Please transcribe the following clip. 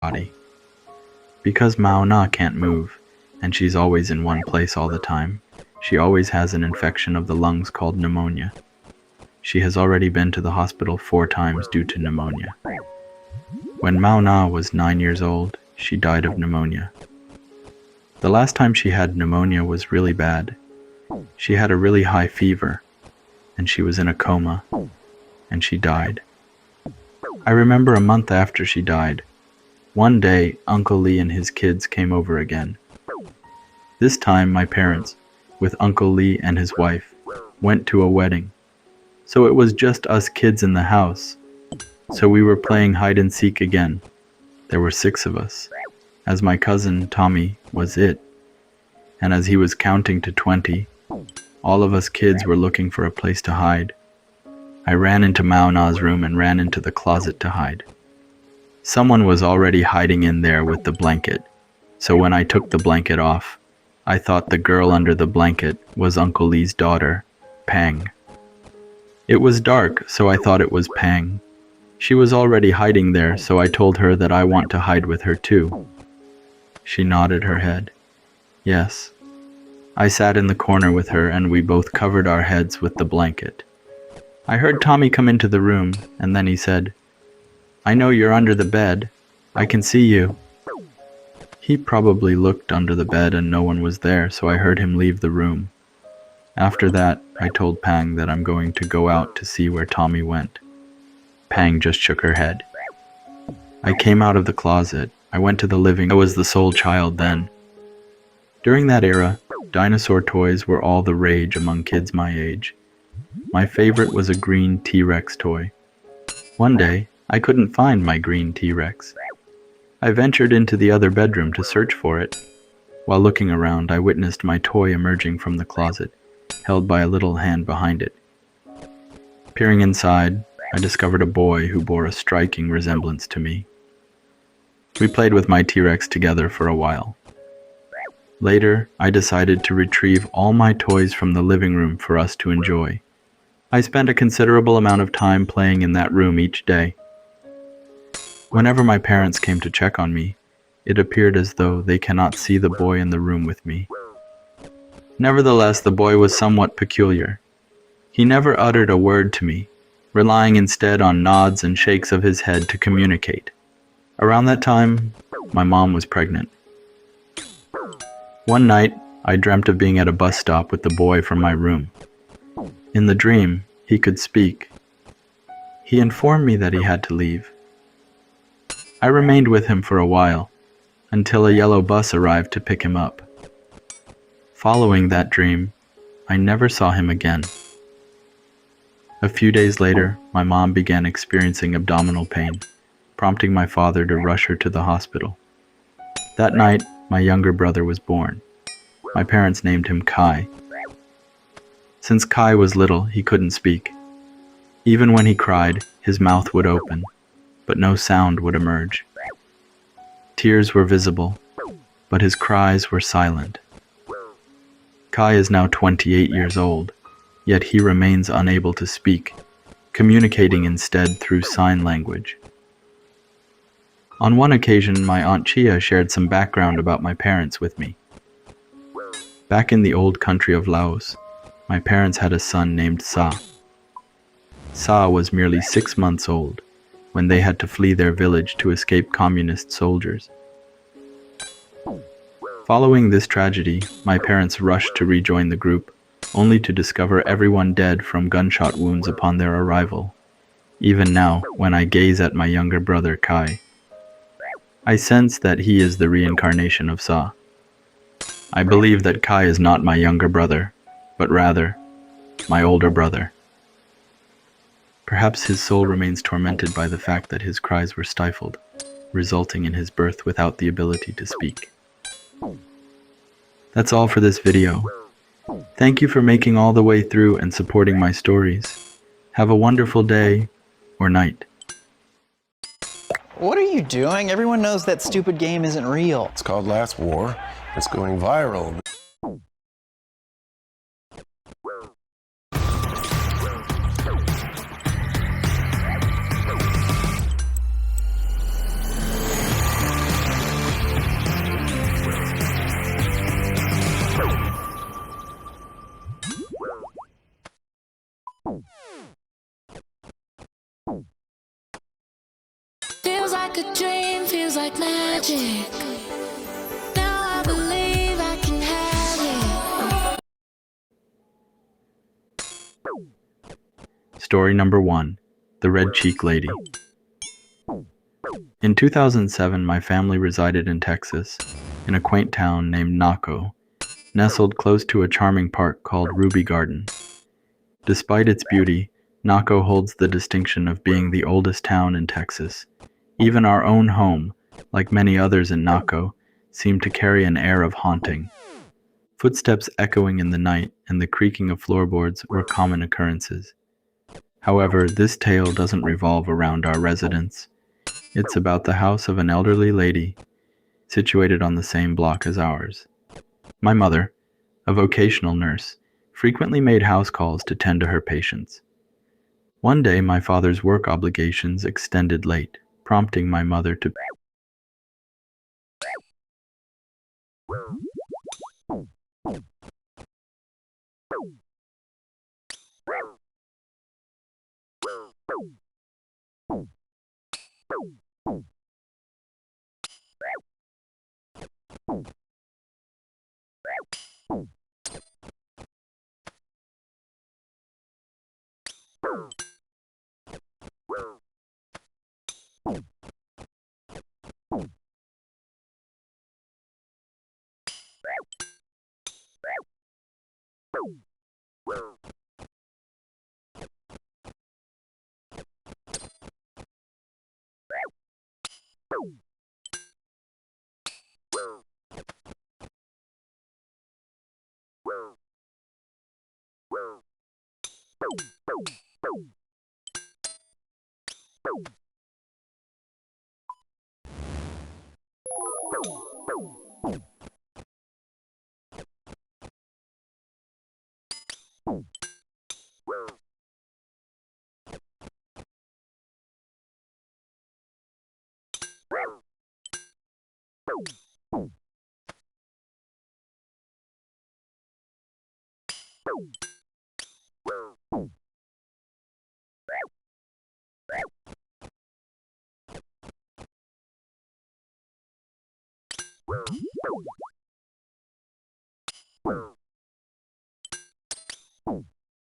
body. Because Mao Na can't move, and she's always in one place all the time, she always has an infection of the lungs called pneumonia. She has already been to the hospital 4 times due to pneumonia. When Mao Na was 9 years old, she died of pneumonia. The last time she had pneumonia was really bad. She had a really high fever, and she was in a coma, and she died. I remember a month after she died, one day Uncle Lee and his kids came over again. This time my parents, with Uncle Lee and his wife, went to a wedding. So it was just us kids in the house. So we were playing hide and seek again. There were 6 of us, as my cousin Tommy was it. And as he was counting to 20, all of us kids were looking for a place to hide. I ran into Mao Na's room and ran into the closet to hide. Someone was already hiding in there with the blanket, so when I took the blanket off, I thought the girl under the blanket was Uncle Lee's daughter, Pang. It was dark, so I thought it was Pang. She was already hiding there, so I told her that I want to hide with her too. She nodded her head. Yes. I sat in the corner with her and we both covered our heads with the blanket. I heard Tommy come into the room, and then he said, "I know you're under the bed. I can see you." He probably looked under the bed and no one was there, so I heard him leave the room. After that, I told Pang that I'm going to go out to see where Tommy went. Pang just shook her head. I came out of the closet. I went to the living room. I was the sole child then. During that era, dinosaur toys were all the rage among kids my age. My favorite was a green T-Rex toy. One day, I couldn't find my green T-Rex. I ventured into the other bedroom to search for it. While looking around, I witnessed my toy emerging from the closet, held by a little hand behind it. Peering inside, I discovered a boy who bore a striking resemblance to me. We played with my T-Rex together for a while. Later, I decided to retrieve all my toys from the living room for us to enjoy. I spent a considerable amount of time playing in that room each day. Whenever my parents came to check on me, it appeared as though they cannot see the boy in the room with me. Nevertheless, the boy was somewhat peculiar. He never uttered a word to me, relying instead on nods and shakes of his head to communicate. Around that time, my mom was pregnant. One night, I dreamt of being at a bus stop with the boy from my room. In the dream, he could speak. He informed me that he had to leave. I remained with him for a while, until a yellow bus arrived to pick him up. Following that dream, I never saw him again. A few days later, my mom began experiencing abdominal pain, prompting my father to rush her to the hospital. That night, my younger brother was born. My parents named him Kai. Since Kai was little, he couldn't speak. Even when he cried, his mouth would open, but no sound would emerge. Tears were visible, but his cries were silent. Kai is now 28 years old, yet he remains unable to speak, communicating instead through sign language. On one occasion, my Aunt Chia shared some background about my parents with me. Back in the old country of Laos, my parents had a son named Sa. Sa was merely 6 months old when they had to flee their village to escape communist soldiers. Following this tragedy, my parents rushed to rejoin the group, only to discover everyone dead from gunshot wounds upon their arrival. Even now, when I gaze at my younger brother Kai, I sense that he is the reincarnation of Sa. I believe that Kai is not my younger brother, but rather, my older brother. Perhaps his soul remains tormented by the fact that his cries were stifled, resulting in his birth without the ability to speak. That's all for this video. Thank you for making all the way through and supporting my stories. Have a wonderful day or night. What are you doing? Everyone knows that stupid game isn't real. It's called Last War. It's going viral. dream feels like magic. Now I believe I can have it. Story number 1. The Red Cheek Lady. In 2007, my family resided in Texas, in a quaint town named Naco, nestled close to a charming park called Ruby Garden. Despite its beauty, Naco holds the distinction of being the oldest town in Texas. Even our own home, like many others in Naco, seemed to carry an air of haunting. Footsteps echoing in the night and the creaking of floorboards were common occurrences. However, this tale doesn't revolve around our residence. It's about the house of an elderly lady, situated on the same block as ours. My mother, a vocational nurse, frequently made house calls to tend to her patients. One day, my father's work obligations extended late, prompting my mother to